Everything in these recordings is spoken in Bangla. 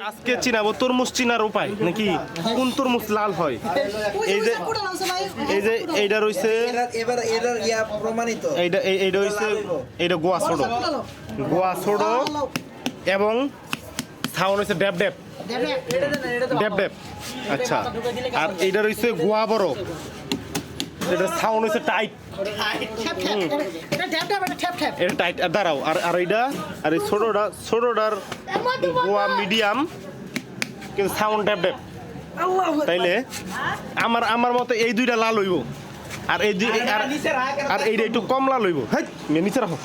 আজকে চিনাবো তরমুজ চিনার উপায় নাকি কোন তরমুজ লাল হয়। এই যে এইটা রইছে এবার এর ইয়া প্রমাণিত এইটা হইছে এইটা গোয়া ছোট এবং সাউন্ড হইছে ড্যাব ড্যাব ড্যাব ড্যাব। আচ্ছা আর এইটা রইছে গোয়া বড়, এটা সাউন্ড হইছে টাইট এটা টাইট। আর দাঁড়াও আর এইটা আর এই ছোটটার গোয়া মিডিয়াম কিন্তু সাউন্ড ড্যাব ড্যাব। তাইলে আমার মতে এই দুইটা লাল হইব আর এই দুই আর এইটা একটু কম লাল হইব। হ্যাঁ নিচে রাখো,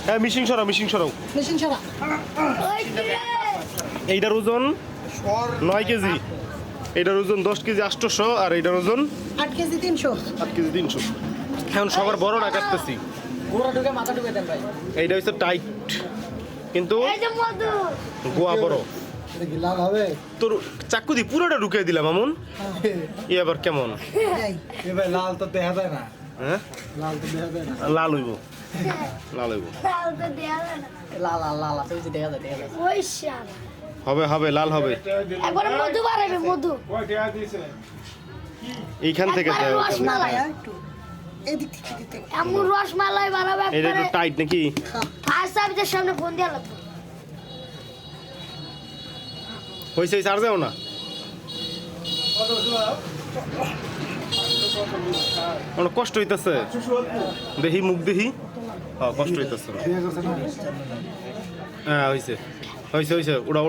হ্যাঁ মিশিং সরাও এইটার ওজন 9 কেজি, এইটার ওজন 10 কেজি 800 আর এইটার ওজন 8 কেজি 300। এখন সবার বড়টা কাটতেছি। এইটা হচ্ছে টাইট কিন্তু গোয়া বড়। তোর চাকু দি পুরোটা ঢুকিয়ে দিলাম আমন। ই আবার কেমন লাল তো দেখা যায় না। হ্যাঁ লাল হইব হবে লাল হবে। এইখান থেকে এটা একটু টাইট নাকি? হয়েছে আর যাও না অনেক কষ্ট হইতেছে দেখি মুখ দেখি। কষ্ট হইতেছে হ্যাঁ হয়েছে উড়া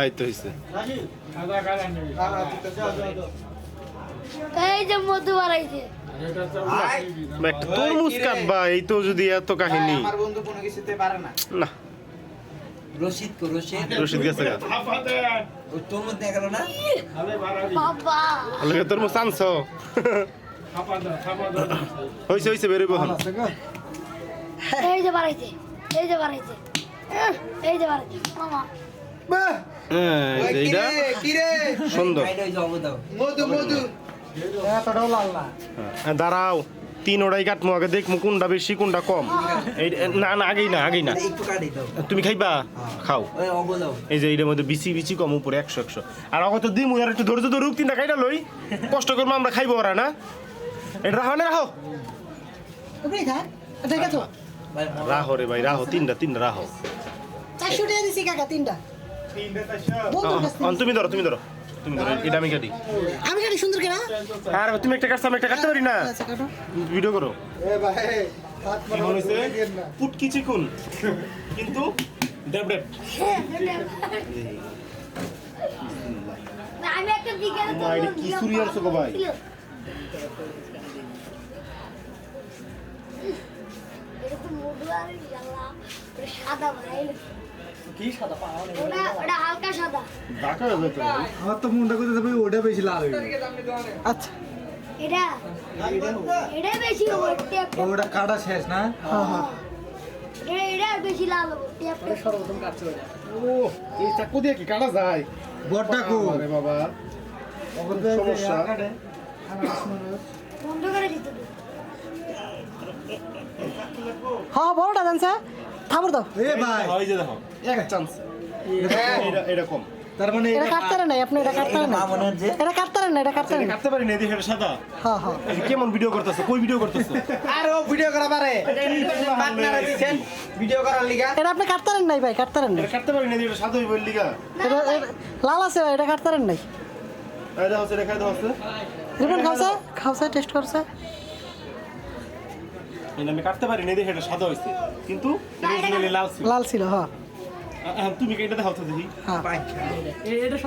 এই তো হয়েছে। এই যে মধু বাড়াইছে একটা তরমুজ কাটবা এই তো যদি এত কাহিনী। আমার বন্ধু কোনো কিছুতে পারে না। না রশিদ গেছে গা ওই তরমুজ নিয়ে গেল না বাবা লাগে তরমুজ আনছো। হইছে বেরোবো এখন। এই যে বাড়াইছে মামা এইটা সুন্দর। দাঁড়াও 3 ওড়াই কাটমো আগে দেখমু কোনটা বেশি কোনটা কম। না আগেই না তুমি খাইবা খাও। এই যে এইটার মধ্যে বিচি কম উপরে 100 আর অগত দিমু আর একটু ধৈর্য ধরে 3টা খাইটা লই কষ্ট করবো আমরা খাইবো ওরা না। এটা রাখো রাখো রে ভাই রাখো 3টা রাখো। 400 টাকা দিছি কাকা 3টা। তুমি ধরো এটা আমি কাটি সুন্দর কেনা। আর তুমি একটা কাটছো আমি একটা কাটতে পারি না। ভিডিও করো পুটকি চিকুন কিন্তু ড্যাব ড্যাব। আমি একটা বিকেলে তো কি সুরি আনছো গো ভাই? এটা তো মধু আর জ্বালা সাদা ভাই কি সাদা পাওয়া ওটা হালকা সাদা। ডাকা হবে তো আমার তো মনটা করতে যাবে ওটা বেশি লাল হইবে। আচ্ছা এটা বেশি হবে ওটা কাটা শেষ না। এটা বেশি লাল হবে সর্বপ্রথম কাটতে হবে। ও এই চাকু দিয়ে কি কাটা যায়? বড়টা কো আরে বাবা সমস্যা। বন্ধ করে দিতে দে। হ্যাঁ বড়টা জানছে থামর দাও। এ ভাই এই যে দেখো এক চান্স এটা কম। তার মানে এটা কাটতারে নাই আপনি এটা কাটতারে না এটা কাটতারে না কাটতে পারি না দেখে এটা সাদা। হ্যাঁ এই যে কেমন ভিডিও করতেছো কই ভিডিও করতেছো? আর ও ভিডিও করা পারে পার্টনার দিবেন ভিডিও করার লিগা। এটা আপনি কাটতারেন নাই ভাই কাটতারেন নাই। এটা কাটতে পারি না এটা সাদা হইব লিগা। এটা লাল আছে এটা কাটতারেন নাই। এই দাও সেটা খাই দাও আছে রিপন খাওছে টেস্ট করছে। আমি কাটতে পারি না দেখে এটা সাদা হইছে কিন্তু অরিজিনালি লাল ছিল। লাল ছিল হ্যাঁ তুমি কি এটা দেখাও তো দেখি। হ্যাঁ এটা